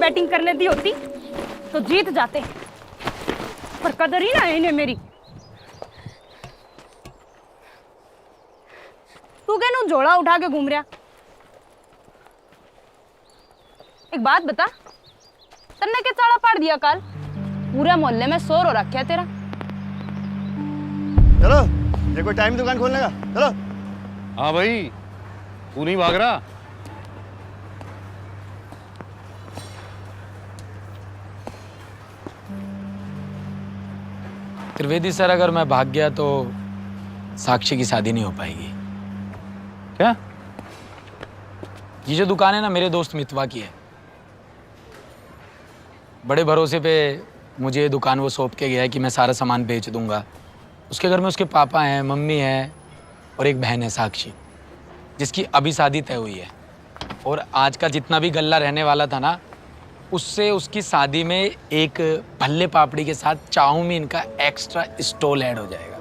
Batting करने दी होती तो जीत जाते, पर कदर ही ना है इन्हें मेरी। तू क्या नू झोला उठा के घूम रहा? एक बात बता, तन्ने के चाड़ा पाड़ दिया काल? पूरे मोहल्ले में शोर हो रखा है तेरा। चलो, ये कोई टाइम दुकान खोलने का? चलो। हाँ भाई, तू नहीं भाग रहा? त्रिवेदी सर, अगर मैं भाग गया तो साक्षी की शादी नहीं हो पाएगी। क्या? ये जो दुकान है ना, मेरे दोस्त मितवा की है। बड़े भरोसे पे मुझे ये दुकान वो सौंप के गया है कि मैं सारा सामान बेच दूंगा। उसके घर में उसके पापा हैं, मम्मी है और एक बहन है साक्षी, जिसकी अभी शादी तय हुई है। और आज का जितना भी गल्ला रहने वाला था ना, उससे उसकी शादी में एक भल्ले पापड़ी के साथ चाउमीन का एक्स्ट्रा स्टॉल ऐड हो जाएगा।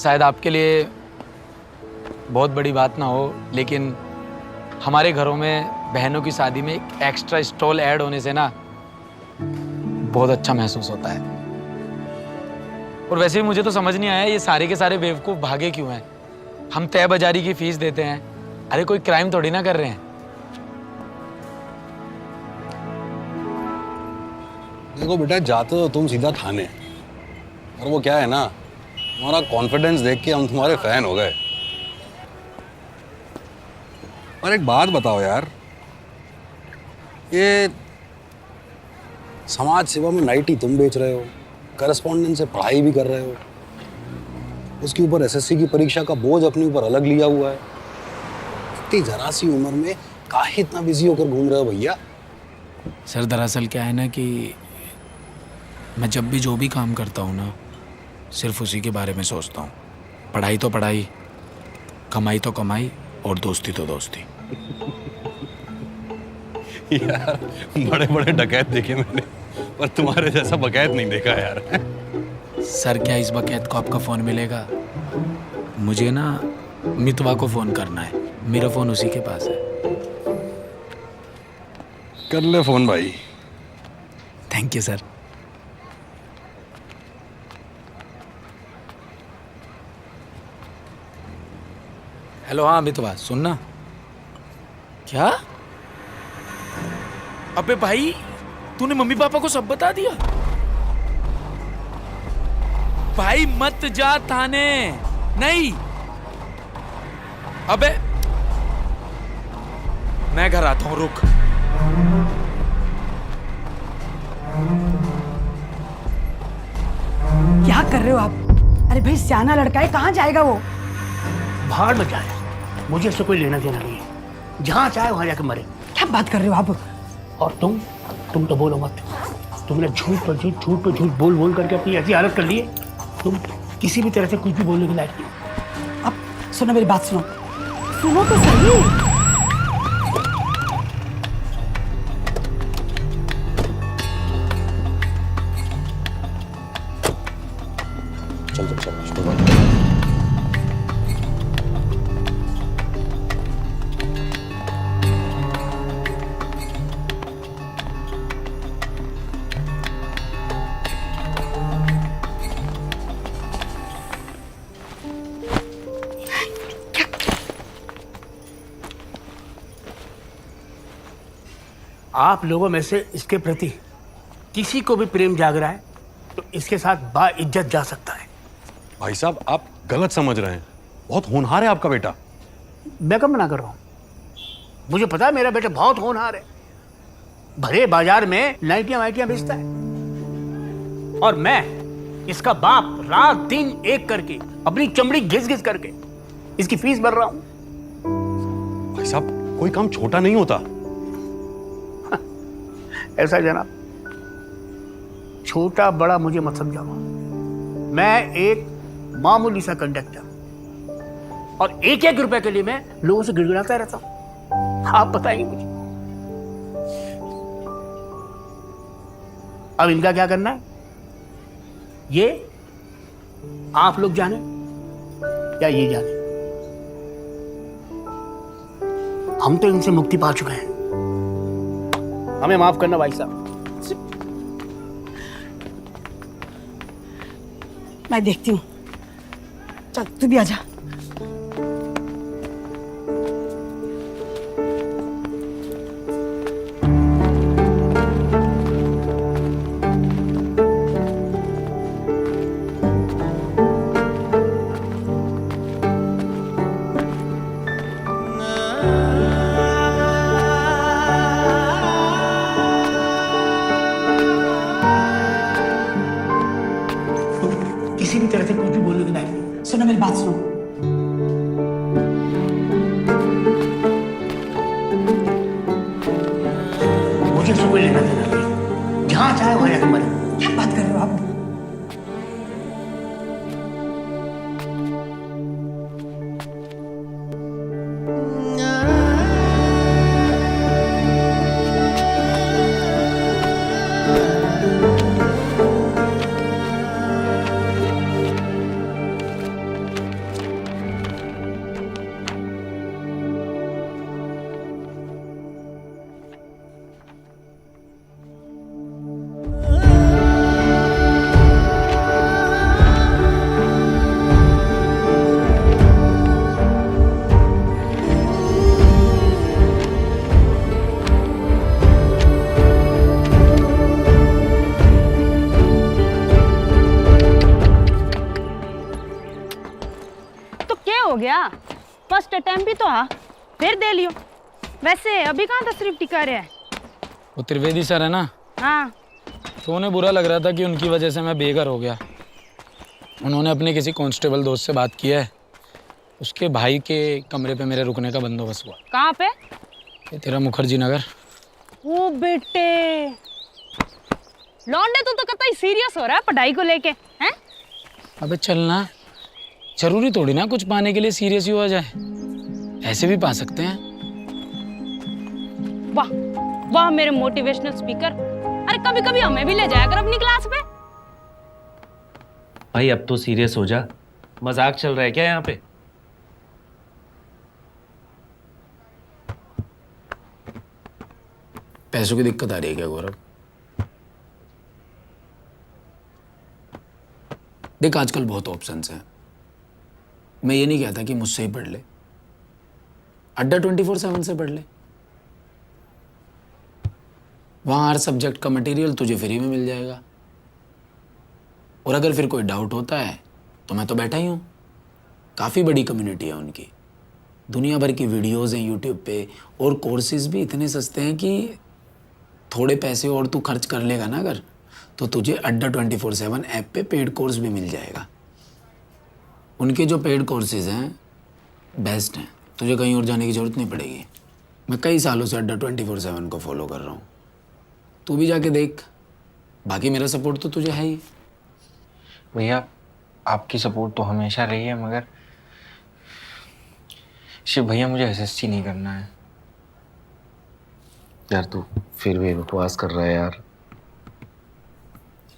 शायद आपके लिए बहुत बड़ी बात ना हो, लेकिन हमारे घरों में बहनों की शादी में एक एक्स्ट्रा स्टॉल ऐड होने से ना बहुत अच्छा महसूस होता है। और वैसे भी मुझे तो समझ नहीं आया ये सारे के सारे बेवकूफ़ भागे क्यों हैं। हम तय बाजारी की फीस देते हैं, अरे कोई क्राइम थोड़ी ना कर रहे हैं। देखो बेटा, जाते हो तुम सीधा थाने, और वो क्या है ना, तुम्हारा कॉन्फिडेंस देख के हम तुम्हारे फैन हो गए। और एक बात बताओ यार, ये समाज सेवा में नाइटी तुम बेच रहे हो, करस्पॉन्डेंस से पढ़ाई भी कर रहे हो, उसके ऊपर एसएससी की परीक्षा का बोझ अपने ऊपर अलग लिया हुआ है। इतनी जरा सी उम्र में काहे इतना बिजी होकर घूम रहे हो भैया? सर, दरअसल क्या है ना कि मैं जब भी जो भी काम करता हूँ ना, सिर्फ उसी के बारे में सोचता हूँ। पढ़ाई तो पढ़ाई, कमाई तो कमाई, और दोस्ती तो दोस्ती। यार, बड़े बड़े डकैत देखे मैंने, पर तुम्हारे जैसा बकैत नहीं देखा यार। सर, क्या इस बकैत को आपका फ़ोन मिलेगा? मुझे ना मितवा को फ़ोन करना है, मेरा फ़ोन उसी के पास है। कर ले फ़ोन भाई। Thank you sir. हेलो, हाँ मितवा, सुनना। क्या? अबे भाई, तूने मम्मी पापा को सब बता दिया? भाई मत जा थाने। नहीं, अबे मैं घर आता हूं, रुक। क्या कर रहे हो आप? अरे भाई, सियाना लड़का है, कहाँ जाएगा वो? भाड़ में जाए, मुझे इससे कोई लेना देना नहीं है। जहाँ चाहे वहाँ जाकर मरे। क्या बात कर रहे हो आप? और तुम तो बोलो मत। तुमने झूठ पर झूठ बोल बोल करके अपनी ऐसी हालत कर ली है, तुम किसी भी तरह से कुछ भी बोलने के लायक नहीं। अब सुनो, मेरी बात सुनो। सुनो तो सही। आप लोगों में से इसके प्रति किसी को भी प्रेम जाग रहा है तो इसके साथ बाइज्जत जा सकता है। भाई साहब, आप गलत समझ रहे हैं। बहुत होनहार है आपका बेटा। मैं कब मना कर रहा हूँ? मुझे पता है मेरा बेटा बहुत होनहार है, भरे बाजार में नाइटियां वाइटियां बेचता है, और मैं इसका बाप रात दिन एक करके अपनी चमड़ी घिस घिस करके इसकी फीस भर रहा हूं। भाई साहब कोई काम छोटा नहीं होता। ऐसा जनाब, छोटा बड़ा मुझे मत समझाओ। मैं एक मामूली सा कंडक्टर, और एक एक रुपए के लिए मैं लोगों से गिड़गिड़ाता रहता हूं। आप बताइए मुझे, अब इनका क्या करना है, ये आप लोग जाने या ये जाने। हम तो इनसे मुक्ति पा चुके हैं, हमें माफ करना भाई साहब। मैं देखती हूँ, चल तू भी आजा। किसी भी तरह से कुछ भी बोलने की लायक नहीं। सुनो मेरी बात सुनो। मुझे इससे कोई लेना देना नहीं, जहां चाहे वहां जाकर मरे। क्या बात कर रहे हो आप? हो गया, फर्स्ट अटेम्प्ट भी तो आ, फिर दे लियो। वैसे अभी कहाँ तशरीफ टिका रहे हैं? वो त्रिवेदी सर है ना, हाँ। तो उन्हें बुरा लग रहा था कि उनकी वजह से मैं बेघर हो गया। उन्होंने अपने किसी कांस्टेबल दोस्त से बात की है, उसके भाई के कमरे पे मेरे रुकने का बंदोबस्त हुआ। कहाँ पे? ये तेरा मुखर्जी नगर। ओ बेटे, लौंडे तो कतई सीरियस हो रहा है पढ़ाई को लेके, हैं? अबे चलना, जरूरी थोड़ी ना कुछ पाने के लिए सीरियस ही हो जाए, ऐसे भी पा सकते हैं। वाह वाह मेरे मोटिवेशनल स्पीकर, अरे कभी कभी हमें भी ले जाया कर अपनी क्लास पे। भाई अब तो सीरियस हो जा, मजाक चल रहा है क्या यहाँ पे? पैसों की दिक्कत आ रही है क्या गौरव? देख आजकल बहुत ऑप्शंस हैं, मैं ये नहीं कहता कि मुझसे ही पढ़ ले, अड्डा 24/7 से पढ़ ले। वहाँ हर सब्जेक्ट का मटेरियल तुझे फ्री में मिल जाएगा, और अगर फिर कोई डाउट होता है तो मैं तो बैठा ही हूँ। काफ़ी बड़ी कम्युनिटी है उनकी, दुनिया भर की वीडियोज़ हैं यूट्यूब पे, और कोर्सेज भी इतने सस्ते हैं कि थोड़े पैसे और तू खर्च कर लेगा ना अगर, तो तुझे अड्डा 24/7 ऐप पे पेड कोर्स भी मिल जाएगा। उनके जो पेड कोर्सेज हैं बेस्ट हैं, तुझे कहीं और जाने की ज़रूरत नहीं पड़ेगी। मैं कई सालों से अड्डा 24/7 को फॉलो कर रहा हूँ, तू भी जाके देख। बाकी मेरा सपोर्ट तो तुझे है ही। भैया आपकी सपोर्ट तो हमेशा रही है, मगर शिव भैया मुझे एसएससी नहीं करना है। यार तू फिर भी बकवास कर रहा है यार।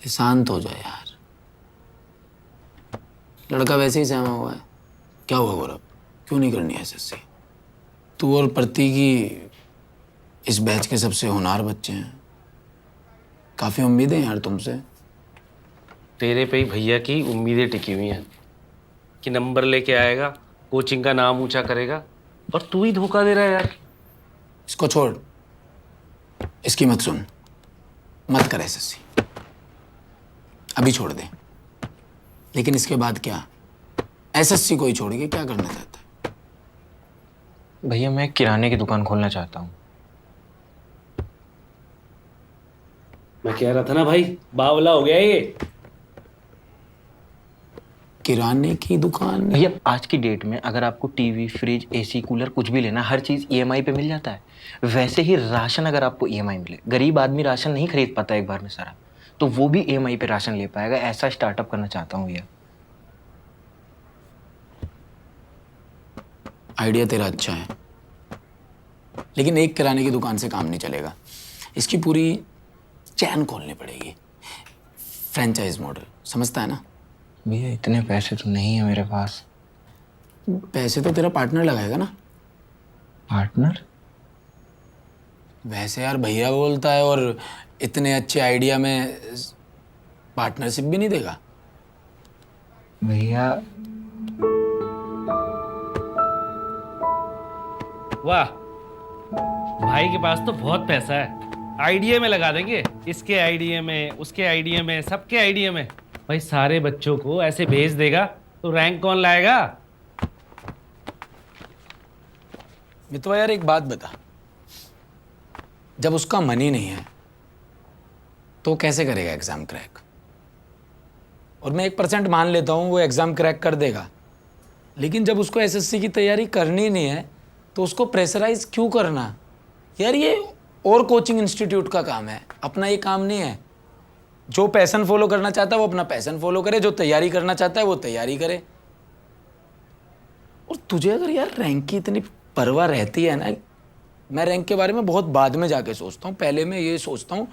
शांत हो जाए यार, लड़का वैसे ही सहमा हुआ है। क्या हुआ गौरव, क्यों नहीं करनी एसएससी? तू और प्रतीक इस बैच के सबसे होनहार बच्चे हैं, काफ़ी उम्मीदें हैं यार तुमसे। तेरे पे ही भैया की उम्मीदें टिकी हुई हैं कि नंबर लेके आएगा, कोचिंग का नाम ऊंचा करेगा, और तू ही धोखा दे रहा है यार। इसको छोड़, इसकी मत सुन, मत कर एसएससी, अभी छोड़ दे। लेकिन इसके बाद क्या? एसएससी को ही छोड़ के क्या करना चाहता है? भैया मैं किराने की दुकान खोलना चाहता हूँ। मैं कह रहा था ना भाई, बावला हो गया ये। किराने की दुकान? भैया आज की डेट में अगर आपको टीवी, फ्रिज, एसी, कूलर कुछ भी लेना, हर चीज़ ईएमआई पे मिल जाता है। वैसे ही राशन अगर आपको ईएमआई मिले, गरीब आदमी राशन नहीं खरीद पाता एक बार में सारा, तो वो भी ईएमआई पे राशन ले पाएगा। ऐसा स्टार्टअप करना चाहता हूँ भैया। आइडिया तेरा अच्छा है, लेकिन एक किराने की दुकान से काम नहीं चलेगा। इसकी पूरी चैन खोलनी पड़ेगी, फ्रेंचाइज मॉडल, समझता है ना? भैया इतने पैसे तो नहीं है मेरे पास। पैसे तो तेरा पार्टनर लगाएगा ना। पार्टनर? वैसे यार भैया बोलता है, और इतने अच्छे आइडिया में पार्टनरशिप भी नहीं देगा। भैया वाह, भाई के पास तो बहुत पैसा है, आइडिया में लगा देंगे। इसके आइडिया में, उसके आइडिया में, सबके आइडिया में। भाई सारे बच्चों को ऐसे भेज देगा तो रैंक कौन लाएगा? मितवा यार एक बात बता, जब उसका मन ही नहीं है तो कैसे करेगा एग्जाम क्रैक? और मैं 1% मान लेता हूँ वो एग्जाम क्रैक कर देगा, लेकिन जब उसको एसएससी की तैयारी करनी नहीं है तो उसको प्रेशराइज क्यों करना? यार ये और कोचिंग इंस्टीट्यूट का काम है, अपना ये काम नहीं है। जो पैशन फॉलो करना चाहता है वो अपना पैशन फॉलो करे, जो तैयारी करना चाहता है वो तैयारी करे। और तुझे अगर यार रैंक की इतनी परवाह रहती है ना, मैं रैंक के बारे में बहुत बाद में जाके सोचता हूँ, पहले मैं ये सोचता हूँ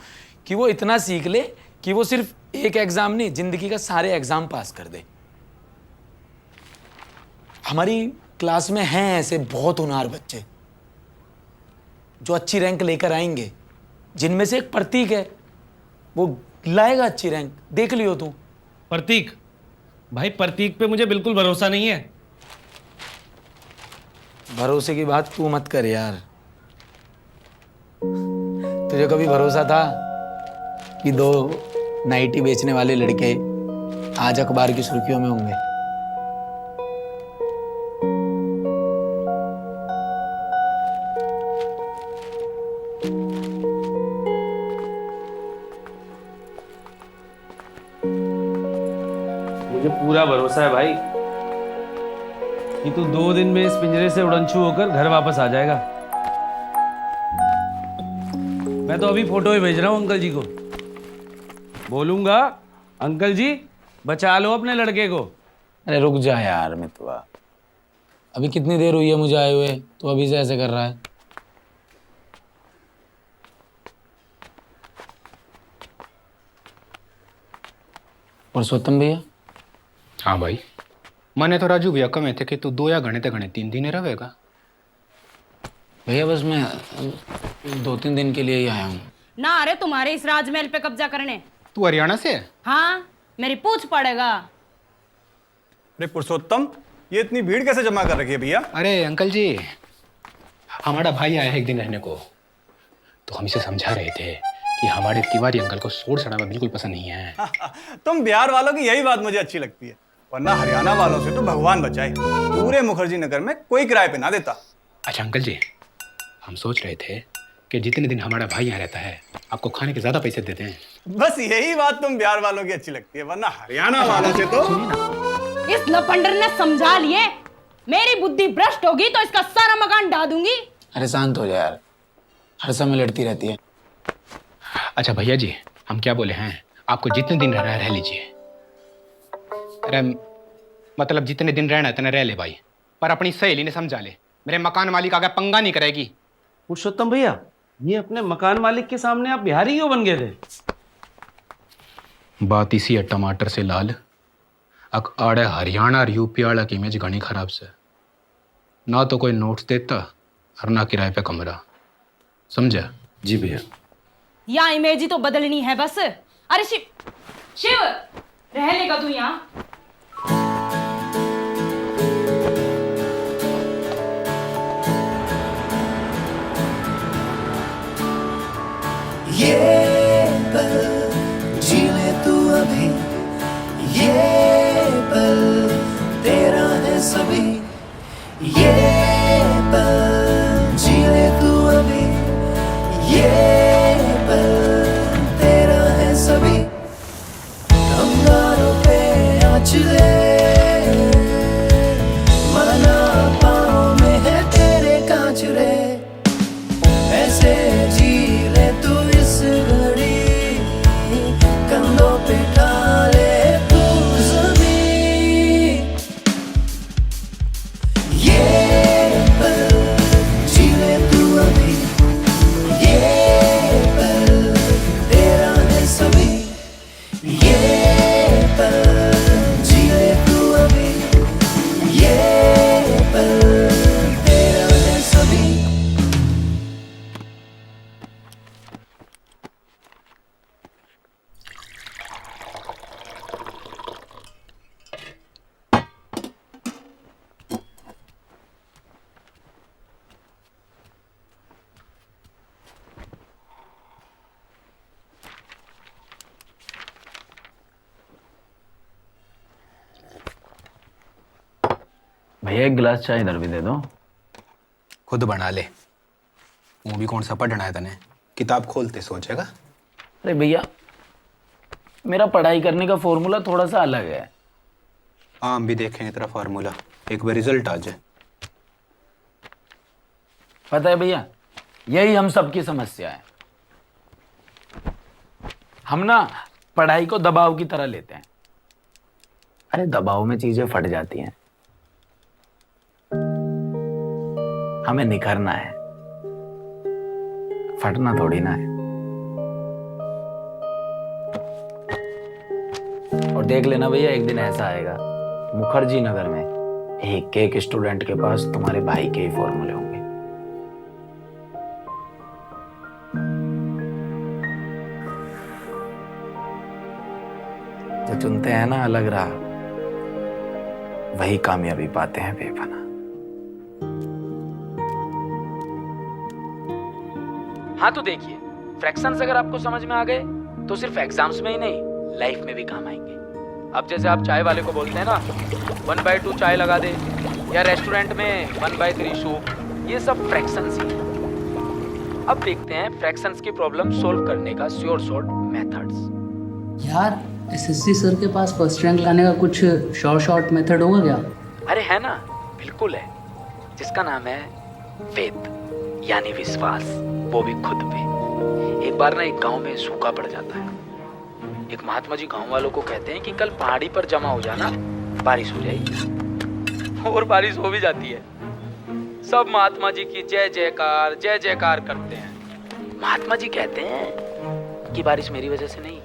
कि वो इतना सीख ले कि वो सिर्फ एक एग्जाम नहीं, जिंदगी का सारे एग्जाम पास कर दे। हमारी क्लास में हैं ऐसे बहुत होनहार बच्चे जो अच्छी रैंक लेकर आएंगे, जिनमें से एक प्रतीक है, वो लाएगा अच्छी रैंक, देख लियो तू। प्रतीक? भाई प्रतीक पे मुझे बिल्कुल भरोसा नहीं है। भरोसे की बात तू मत कर यार। तुझे कभी भरोसा था कि 2 नाइटी बेचने वाले लड़के आज अखबार की सुर्खियों में होंगे? मुझे पूरा भरोसा है भाई कि तू 2 दिन में इस पिंजरे से उड़नछू होकर घर वापस आ जाएगा। मैं तो अभी फोटो ही भेज रहा हूँ अंकल जी को, बोलूंगा अंकल जी बचा लो अपने लड़के को। अरे रुक जा यार मितवा, अभी कितनी देर हुई है मुझे आए हुए, तो अभी से ऐसे कर रहा है? पुरुषोत्तम भैया? हाँ भाई, मैंने तो राजू भैया कहे थे कि तू 2 या घने 3 दिन रहेगा। भैया बस मैं 2-3 दिन के लिए ही आया हूँ। ना अरे तुम्हारे इस राजमहल पे कब्जा करने। तू हरियाणा से है? हाँ, मेरी पूछ पड़ेगा। अरे पुरुषोत्तम, ये इतनी भीड़ कैसे जमा कर रखी है भैया? अरे अंकल जी, हमारा भाई आया है एक दिन रहने को, तो हम इसे समझा रहे थे कि हमारे तिवारी अंकल को शोर शराबा बिल्कुल पसंद नहीं है। तुम बिहार वालों की यही बात मुझे अच्छी लगती है, वरना हरियाणा वालों से तो भगवान बचाए, पूरे मुखर्जी नगर में कोई किराए पे ना देता। अच्छा अंकल जी, हम सोच रहे थे कि जितने दिन हमारा भाई यहाँ रहता है आपको खाने के ज्यादा पैसे देते हैं। बस यही बात तुम बिहार वालों की अच्छी लगती है, वरना हरियाणा वालों से तो। इस लपंडर ने समझा लिए, मेरी बुद्धि भ्रष्ट होगी तो इसका सारा मकान ढा दूंगी। अरे शांत हो जा यार, हर समय लड़ती रहती है। अच्छा भैया जी, हम क्या बोले हैं, आपको जितने दिन रहना है रह लीजिए। अरे मतलब जितने दिन रहना है इतने रह ले भाई, पर अपनी सहेली ने समझा ले, मेरे मकान मालिक आगे पंगा नहीं करेगी। पुरुषोत्तम भैया, ये अपने मकान मालिक के सामने आप बिहारी क्यों बन गए थे? बात इसी है टमाटर से लाल, अक आड़े हरियाणा और यूपी वाला की इमेज घनी खराब से, ना तो कोई नोट्स देता और ना किराए पे कमरा, समझा? जी भैया। यहाँ इमेज ही तो बदलनी है बस। अरे शिव, शिव रह लेगा तू यहाँ? ये पल जी ले तू अभी, ये पल तेरा है सभी, ये पल ये पल तेरा है सभी अंगारों पे आँचले मना पाँव में है तेरे कांचरे ऐसे जी ले तू इस घड़ी कंधों पे ढाले तू ज़मीन ये पल जी ले तू अभी ये पल तेरा है सभी ये पल जी ले तू अभी ये पल तेरा है सभी भैया एक गिलास चाय इधर भी दे दो। खुद बना ले। वो भी कौन सा पढ़ना है तने? किताब खोलते सोचेगा। अरे भैया, मेरा पढ़ाई करने का फॉर्मूला थोड़ा सा अलग है। हम भी देखें तेरा फार्मूला, एक बार रिजल्ट आ जाए। पता है भैया, यही हम सबकी समस्या है। हम ना पढ़ाई को दबाव की तरह लेते हैं। अरे दबाव में चीजें फट जाती हैं। हमें निखरना है, फटना थोड़ी ना है। और देख लेना भैया, एक दिन ऐसा आएगा मुखर्जी नगर में एक एक स्टूडेंट के पास तुम्हारे भाई के ही फॉर्मूले होंगे। जो चुनते हैं ना अलग राह, वही कामयाबी पाते हैं बेपनाह। हाँ तो देखिए, फ्रैक्शंस अगर आपको समझ में आ गए तो सिर्फ एग्जाम्स में ही नहीं, लाइफ में भी काम आएंगे। अब जैसे आप चाय वाले को बोलते हैं ना 1/2 चाय लगा दे, या रेस्टोरेंट में 1/3 सूप, ये सब फ्रैक्शंस ही हैं। अब देखते हैं फ्रैक्शंस की प्रॉब्लम सोल्व करने का श्योर शॉर्ट मेथड्स। यार एसएससी सर के पास फर्स्ट रैंक लाने का कुछ शॉर्ट मेथड होगा क्या? अरे है ना, बिल्कुल है, जिसका नाम है फेथ, यानी विश्वास, वो भी खुद पे। एक बार ना एक गांव में सूखा पड़ जाता है। एक महात्मा जी गांव वालों को कहते हैं कि कल पहाड़ी पर जमा हो जाना, बारिश हो जाएगी। और बारिश हो भी जाती है। सब महात्मा जी की जय जयकार करते हैं। महात्मा जी कहते हैं कि बारिश मेरी वजह से नहीं,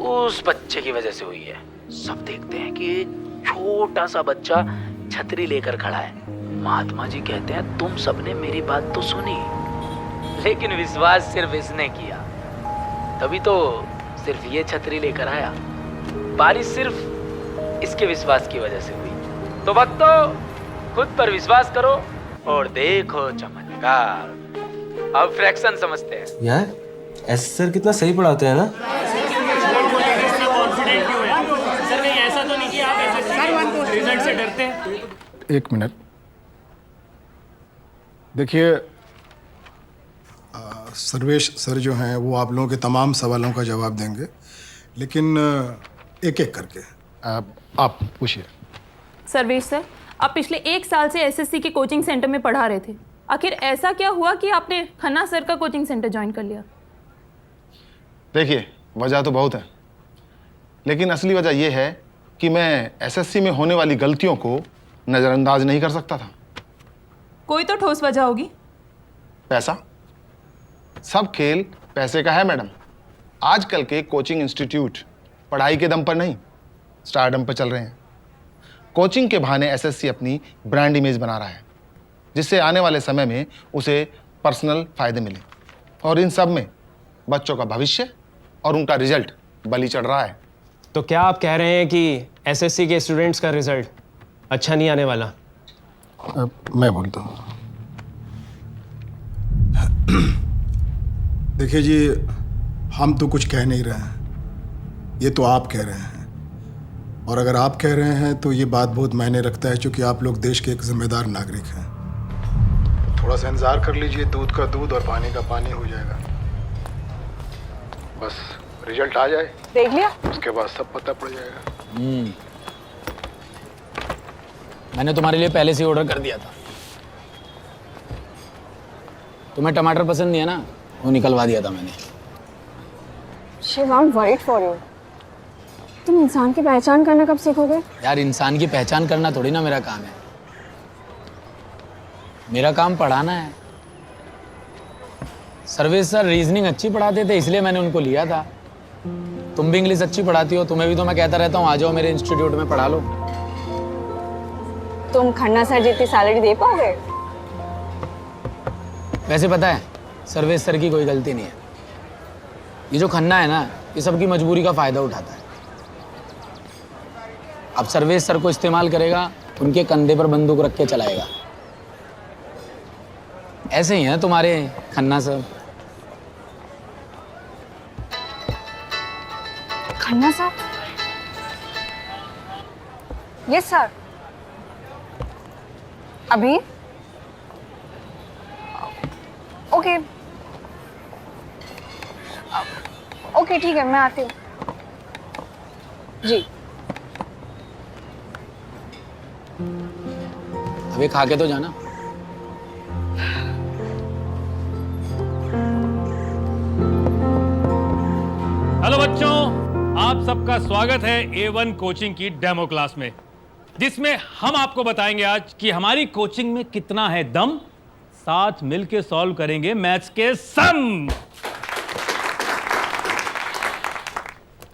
उस बच्चे की वजह से हुई है। सब देखते हैं कि छोटा सा बच्चा छतरी लेकर खड़ा है। महात्मा जी कहते हैं तुम सबने मेरी बात तो सुनी, लेकिन विश्वास सिर्फ इसने किया, तभी तो सिर्फ ये छतरी लेकर आया। बारिश सिर्फ इसके विश्वास की वजह से हुई। तो भक्तों, खुद पर विश्वास करो और देखो चमत्कार। अब फ्रैक्शन समझते हैं। यार एस सर कितना सही पढ़ाते हैं ना। सर कहीं ऐसा तो नहीं कि आप ऐसे रिजल्ट से डरते हैं? एक मिनट देखिए, सर्वेश सर जो हैं वो आप लोगों के तमाम सवालों का जवाब देंगे, लेकिन एक एक करके आप पूछिए। सर्वेश सर, आप पिछले 1 साल से एसएससी के कोचिंग सेंटर में पढ़ा रहे थे। आखिर ऐसा क्या हुआ कि आपने खन्ना सर का कोचिंग सेंटर ज्वाइन कर लिया? देखिए, वजह तो बहुत है, लेकिन असली वजह यह है कि मैं एसएससी में होने वाली गलतियों को नज़रअंदाज नहीं कर सकता था। कोई तो ठोस वजह होगी। पैसा। सब खेल पैसे का है मैडम। आजकल के कोचिंग इंस्टीट्यूट पढ़ाई के दम पर नहीं, स्टारडम पर चल रहे हैं। कोचिंग के बहाने एसएससी अपनी ब्रांड इमेज बना रहा है, जिससे आने वाले समय में उसे पर्सनल फायदे मिले। और इन सब में बच्चों का भविष्य और उनका रिजल्ट बलि चढ़ रहा है। तो क्या आप कह रहे हैं कि एसएससी के स्टूडेंट्स का रिजल्ट अच्छा नहीं आने वाला? मैं बोलता हूँ। देखिए जी, हम तो कुछ कह नहीं रहे हैं, ये तो आप कह रहे हैं। और अगर आप कह रहे हैं तो ये बात बहुत मायने रखता है, क्योंकि आप लोग देश के एक जिम्मेदार नागरिक हैं। थोड़ा सा इंतजार कर लीजिए, दूध का दूध और पानी का पानी हो जाएगा। बस रिजल्ट आ जाए, देख लिया? उसके बाद सब पता पड़ जाएगा। मैंने तुम्हारे लिए पहले से ऑर्डर कर दिया था। तुम्हें टमाटर पसंद नहीं है ना, वो निकलवा दिया था मैंने। Shiv, I am worried for you. तुम इंसान की पहचान करना कब सीखोगे? यार इंसान की पहचान करना थोड़ी ना मेरा काम है, मेरा काम पढ़ाना है। सर्वेश सर रीजनिंग अच्छी पढ़ाते थे इसलिए मैंने उनको लिया था। तुम भी इंग्लिश अच्छी पढ़ाती हो, तुम्हें भी तो मैं कहता रहता हूँ आ जाओ मेरे इंस्टीट्यूट में पढ़ा लो। तुम खन्ना सर जितनी सैलरी दे पाओगे? वैसे पता है सर्वेश सर की कोई गलती नहीं है, ये जो खन्ना है ना ये सबकी मजबूरी का फायदा उठाता है। अब सर्वेश सर को इस्तेमाल करेगा, उनके कंधे पर बंदूक रख के चलाएगा। ऐसे ही हैं तुम्हारे Khanna sir. Khanna sir? Yes sir. अभी? ओके ओके ठीक है, मैं आती हूँ जी। अभी खा के तो जाना। हेलो बच्चों, आप सबका स्वागत है A1 कोचिंग की डेमो क्लास में, जिसमें हम आपको बताएंगे आज कि हमारी कोचिंग में कितना है दम। साथ मिलके सॉल्व करेंगे मैथ्स के सम।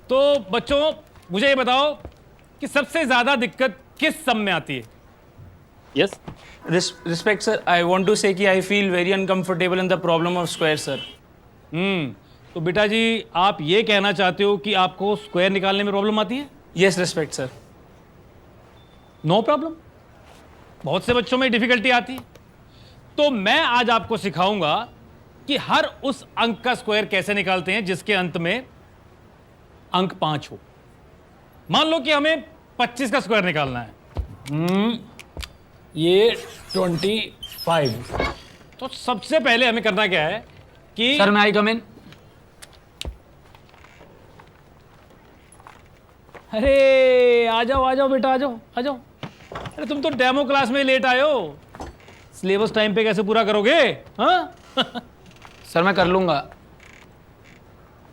तो बच्चों मुझे ये बताओ कि सबसे ज्यादा दिक्कत किस सम में आती है? Yes. Respect, sir. I want to say कि I feel very uncomfortable in the problem of square, sir. तो बेटा जी आप ये कहना चाहते हो कि आपको स्क्वायर निकालने में प्रॉब्लम आती है? Yes, respect, sir. No problem, बहुत से बच्चों में डिफिकल्टी आती है। तो मैं आज आपको सिखाऊंगा कि हर उस अंक का स्क्वायर कैसे निकालते हैं जिसके अंत में अंक 5 हो। मान लो कि हमें 25 का स्क्वायर निकालना है। ये 25। तो सबसे पहले हमें करना क्या है कि सर मैं आई कम इन? अरे आ जाओ बेटा, आ जाओ। अरे तुम तो डेमो क्लास में लेट आए हो, सिलेबस टाइम पे कैसे पूरा करोगे? हाँ सर मैं कर लूंगा,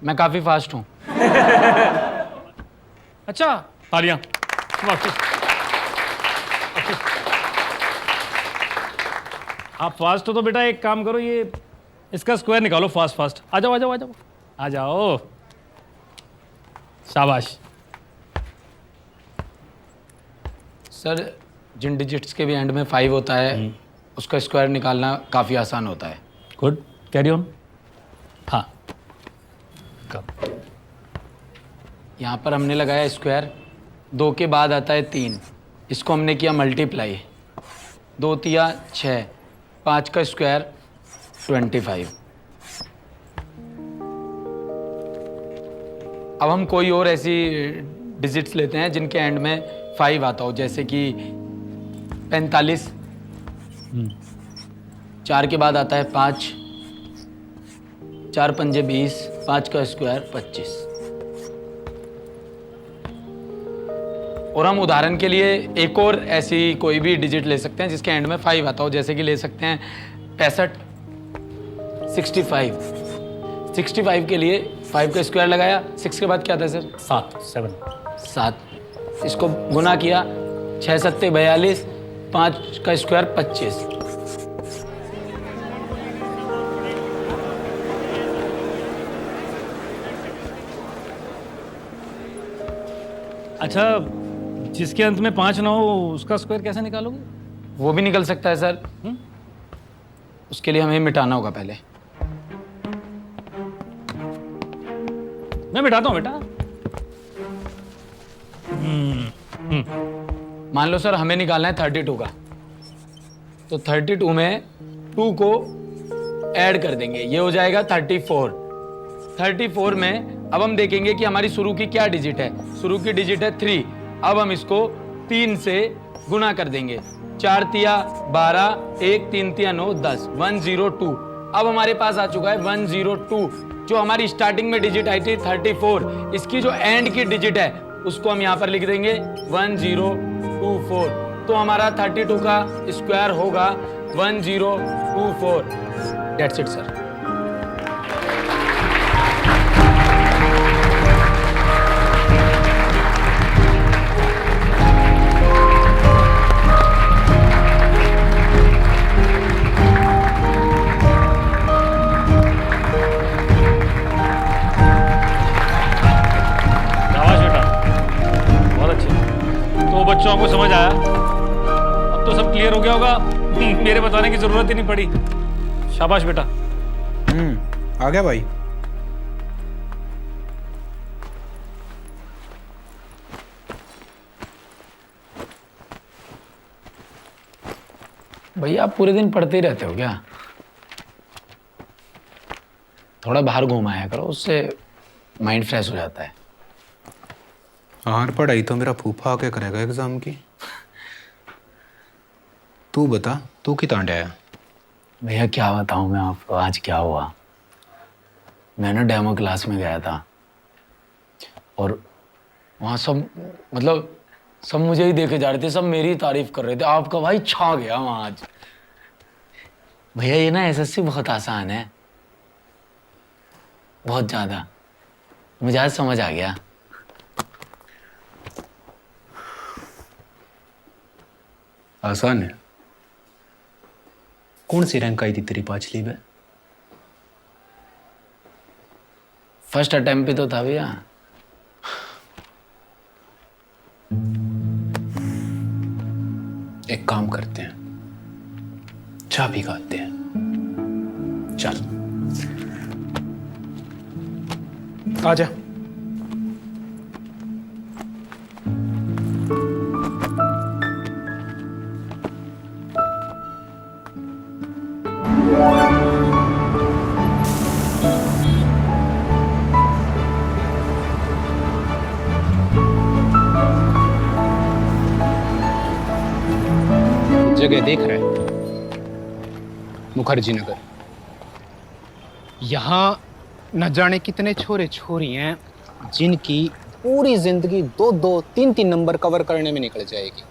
मैं काफी फास्ट हूं। अच्छा, तालियां। आप फास्ट हो तो बेटा एक काम करो, ये इसका स्क्वायर निकालो फास्ट। आ जाओ। शाबाश। सर जिन डिजिट्स के भी एंड में 5 होता है उसका स्क्वायर निकालना काफ़ी आसान होता है। Good, carry on. हाँ, यहाँ पर हमने लगाया स्क्वायर, 2 के बाद आता है 3, इसको हमने किया मल्टीप्लाई, 2 तिया 6, 5 का स्क्वायर 25। अब हम कोई और ऐसी डिजिट्स लेते हैं जिनके एंड में 5 आता हो, जैसे कि 45, 4 के बाद आता है 5, 4 पंजे 20, 5 का स्क्वायर 25। और हम उदाहरण के लिए एक और ऐसी कोई भी डिजिट ले सकते हैं जिसके एंड में 5 आता हो, जैसे कि ले सकते हैं 65, 65। 65 के लिए 5 का स्क्वायर लगाया, 6 के बाद क्या था सर? 7। इसको गुना किया, 6 सत्ते 42, 5 का स्क्वायर 25। अच्छा, जिसके अंत में 5 ना हो उसका स्क्वायर कैसे निकालोगे? वो भी निकल सकता है सर। उसके लिए हमें मिटाना होगा पहले। मैं मिटाता हूँ बेटा। मान लो सर हमें निकालना है 32 का, तो 32 में 2 को ऐड कर देंगे, ये हो जाएगा 34। 34 में अब हम देखेंगे कि हमारी शुरू की क्या डिजिट है। शुरू की डिजिट है 3। अब हम इसको 3 से गुना कर देंगे। 4 तिया 12, 1 3 तिया 9 10, 102। अब हमारे पास आ चुका है 102। जो हमारी स्टार्टिंग में डिजिट आई थी 34, इसकी जो एंड की डिजिट है उसको हम यहाँ पर लिख देंगे 1024। तो हमारा 32 का स्क्वायर होगा 1024। That's it sir. बच्चों को समझ आया? अब तो सब क्लियर हो गया होगा, मेरे बताने की जरूरत ही नहीं पड़ी। शाबाश बेटा। आ गया भाई। भैया आप पूरे दिन पढ़ते ही रहते हो क्या? थोड़ा बाहर घुमाया करो, उससे माइंड फ्रेश हो जाता है। और पढ़ाई तो मेरा फूफा आके करेगा एग्जाम की। तू बता, तू कितना आया? भैया क्या बताऊं मैं आपको, आज क्या हुआ। मैं ना डेमो क्लास में गया था और वहाँ सब मुझे ही देखे जा रहे थे, सब मेरी तारीफ कर रहे थे। आपका भाई छा गया वहाँ आज। भैया ये ना एसएससी बहुत आसान है, बहुत ज़्यादा। मुझे आज समझ आ गया। आसान है? कौन सी रैंक आई थी तेरी पांचवी में? फर्स्ट अटेम्प्ट पे तो था भैया। एक काम करते हैं, चाय भी खाते हैं। चल आजा। जगह देख रहे हैं, मुखर्जी नगर। यहाँ न जाने कितने छोरे छोरी हैं जिनकी पूरी जिंदगी 2-2, 3-3 नंबर कवर करने में निकल जाएगी।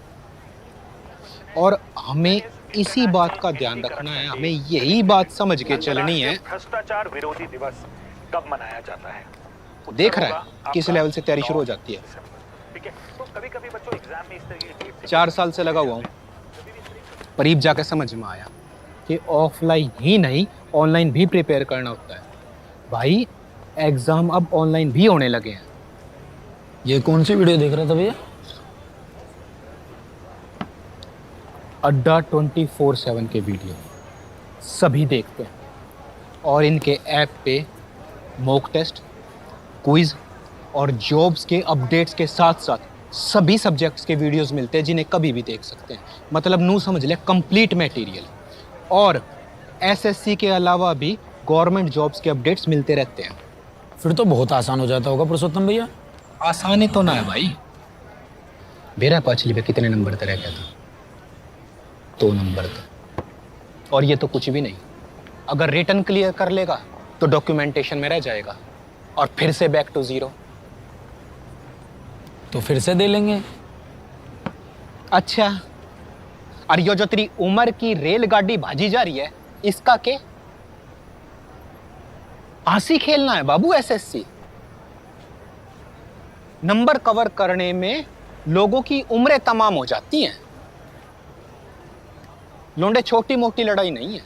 और हमें इसी बात का ध्यान रखना है, हमें यही बात समझ के चलनी है। भ्रष्टाचार विरोधी दिवस कब मनाया जाता है? देख रहा है किस लेवल से तैयारी शुरू हो जाती है। ठीक है, तो कभी-कभी बच्चों एग्जाम में इस तरह की 4 साल से लगा हुआ हूँ, करीब जाकर समझ में आया कि ऑफलाइन ही नहीं ऑनलाइन भी प्रिपेयर करना होता है। भाई एग्जाम अब ऑनलाइन भी होने लगे हैं। ये कौन सी वीडियो देख रहा था भैया? अड्डा 24/7 के वीडियो सभी देखते हैं और इनके ऐप पे मॉक टेस्ट, क्विज और जॉब्स के अपडेट्स के साथ साथ सभी सब्जेक्ट्स के वीडियोस मिलते हैं जिन्हें कभी भी देख सकते हैं। मतलब नू समझ ले कंप्लीट मटेरियल। और एसएससी के अलावा भी गवर्नमेंट जॉब्स के अपडेट्स मिलते रहते हैं। फिर तो बहुत आसान हो जाता होगा पुरुषोत्तम भैया। आसानी तो ना है भाई। मेरा पांचवी में कितने नंबर तक रह गया था? 2 नंबर तक। और ये तो कुछ भी नहीं। अगर रिटर्न क्लियर कर लेगा तो डॉक्यूमेंटेशन में रह जाएगा और फिर से बैक टू 0। तो फिर से दे लेंगे। अच्छा, और ये जो तेरी उम्र की रेलगाड़ी भाजी जा रही है, इसका के? आसी खेलना है बाबू एसएससी। नंबर कवर करने में लोगों की उम्रें तमाम हो जाती हैं। लोंडे छोटी मोटी लड़ाई नहीं है।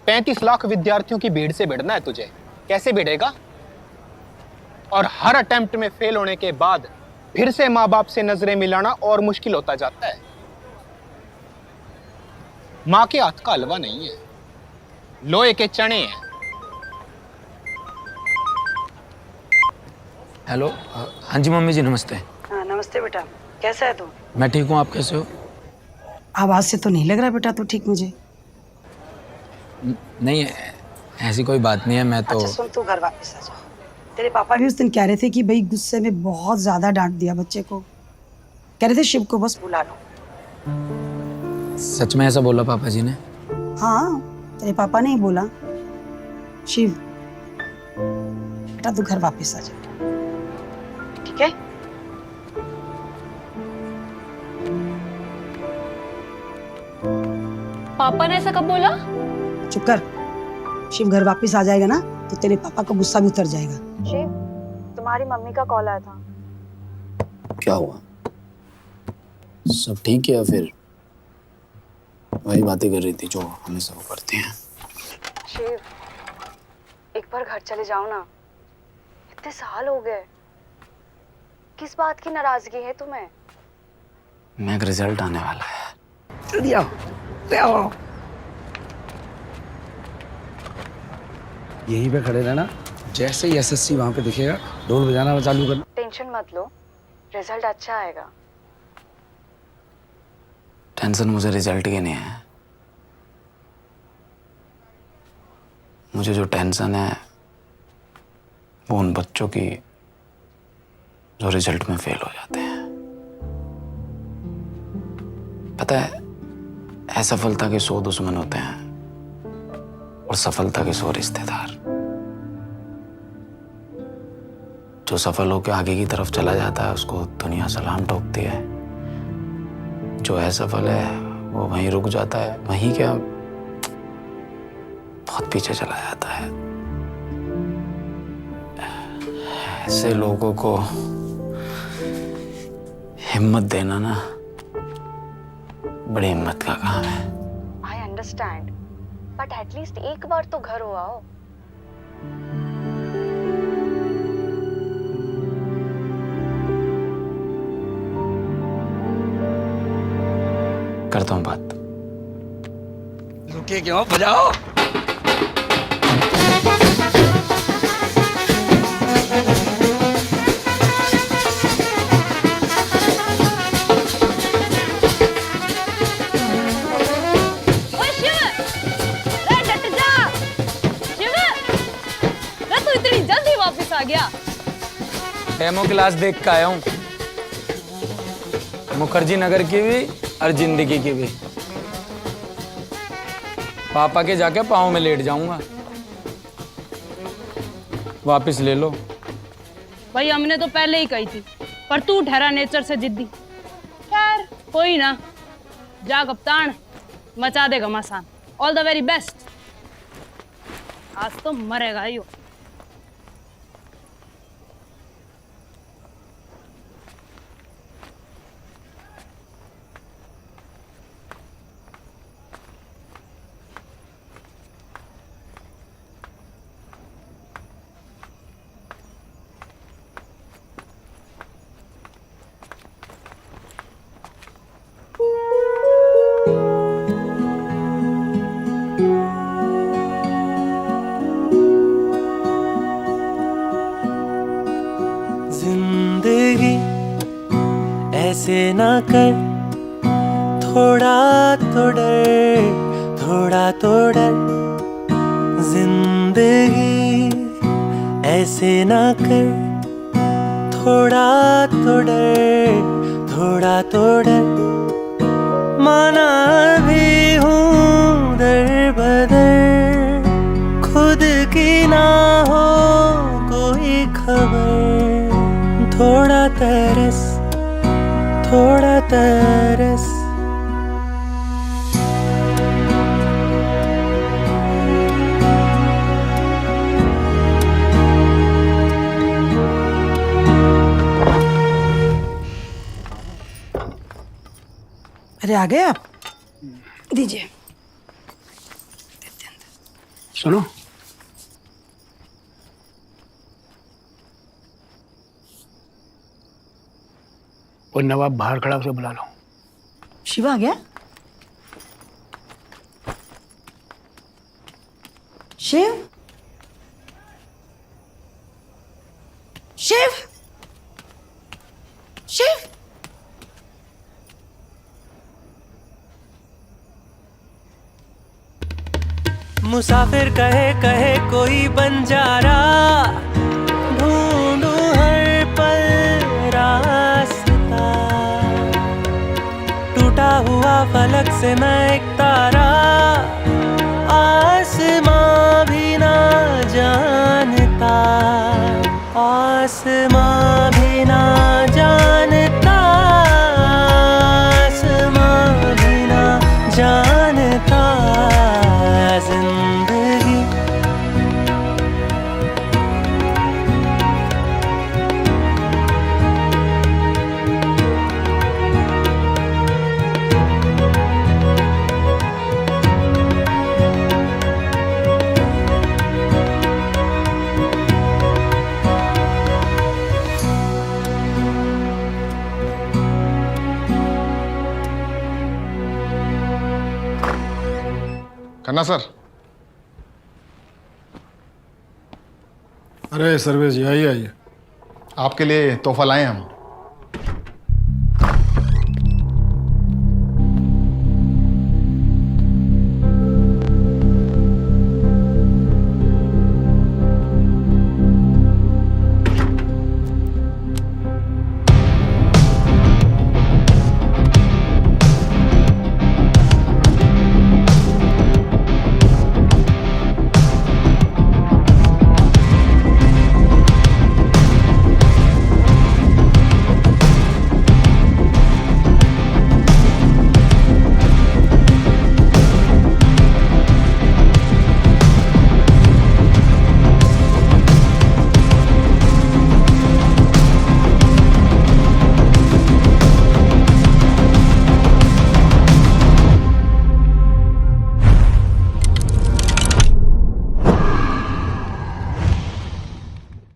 35 लाख विद्यार्थियों की भीड़ से भिड़ना है तुझे। कैसे भिड़ेगा? और हर अटेम्प्ट में फेल होने के बाद फिर से माँ बाप से नजरें मिलाना और मुश्किल होता जाता है। माँ के हाथ का हलवा नहीं है, लोहे के चने हैं। हेलो, हाँ जी मम्मी जी नमस्ते। हाँ नमस्ते बेटा, कैसा है तू? मैं ठीक हूँ, आप कैसे हो? आवाज से तो नहीं लग रहा बेटा तू ठीक मुझे। नहीं ऐसी कोई बात नहीं है, मैं तो अच्छा सुन, तू घर वापस आ जा। तेरे पापा भी उस दिन कह रहे थे कि भाई गुस्से में बहुत ज्यादा डांट दिया बच्चे को। कह रहे थे शिव को बस बुला लो। सच में ऐसा बोला पापा जी ने? हाँ, तेरे पापा ने ही बोला। शिव, बेटा तू घर वापस आ जा, ठीक है? पापा ने ऐसा कब बोला? चुप कर। शिव घर वापस आ जाएगा ना तो तेरे पापा का गुस्सा भी उतर जाएगा। शिव, तुम्हारी मम्मी का कॉल आया था। क्या हुआ? सब ठीक है या फिर वही बातें कर रही थी जो हमेशा वो करते हैं? शिव, एक बार घर चले जाओ ना, इतने साल हो गए। किस बात की नाराजगी है तुम्हें? मैं एक रिजल्ट आने वाला है। जल्दी आओ, ले आओ। यहीं पे खड़े रहना, जैसे ही एसएससी वहां पे दिखेगा ढोल बजाना चालू करना। टेंशन मत लो, रिजल्ट अच्छा आएगा। टेंशन मुझे रिजल्ट की नहीं है, मुझे जो टेंशन है वो उन बच्चों की जो रिजल्ट में फेल हो जाते हैं। पता है, असफलता के 100 दुश्मन होते हैं और सफलता के 100 रिश्तेदार। जो सफल होकर आगे की तरफ चला जाता है उसको दुनिया सलाम ठोकती है, जो असफल है वो वहीं रुक जाता है, वहीं क्या बहुत पीछे चला जाता है। ऐसे लोगों को हिम्मत देना ना बड़ी हिम्मत का काम है। आई अंडरस्टैंड, बट एटलीस्ट एक बार तो घर हो आओ। करता हूँ बात। रुकिए क्यों, बजाओ। आ गया। डेमो क्लास देख के आया हूँ, मुखर्जी नगर की भी और जिंदगी की भी। पापा के जाके पाँव में लेट जाऊंगा। वापस ले लो। भाई हमने तो पहले ही कही थी, पर तू ठहरा नेचर से जिद्दी। खैर कोई ना, जा कप्तान, मचा देगा मसान। All the very best. आज तो मरेगा ही हो। जिंदगी ऐसे ना कर, थोड़ा तो डर, थोड़ा तो डर। जिंदगी ऐसे ना कर, थोड़ा तो डर, थोड़ा तो डर। माना भी हूँ दर बदर, खुद की ना हो कोई खबर। थोड़ा तरस, थोड़ा तरस। अरे आ गए आप, दीजिए। सुनो, वो नवाब बाहर खड़ा, उसे बुला लो। शिवा आ गया? शिव, शिव, शिव। मुसाफिर कहे कहे कोई बंजारा, ढूंढूं हर पल रास्ता। टूटा हुआ फलक से मैं एक तारा, आसमां भी ना जानता, आसमां भी ना जानता, आसमां भी ना जानता जिंदगी। खन्ना सर। अरे सर्वेश जी, आइए आइए। आपके लिए तोहफा लाए हम।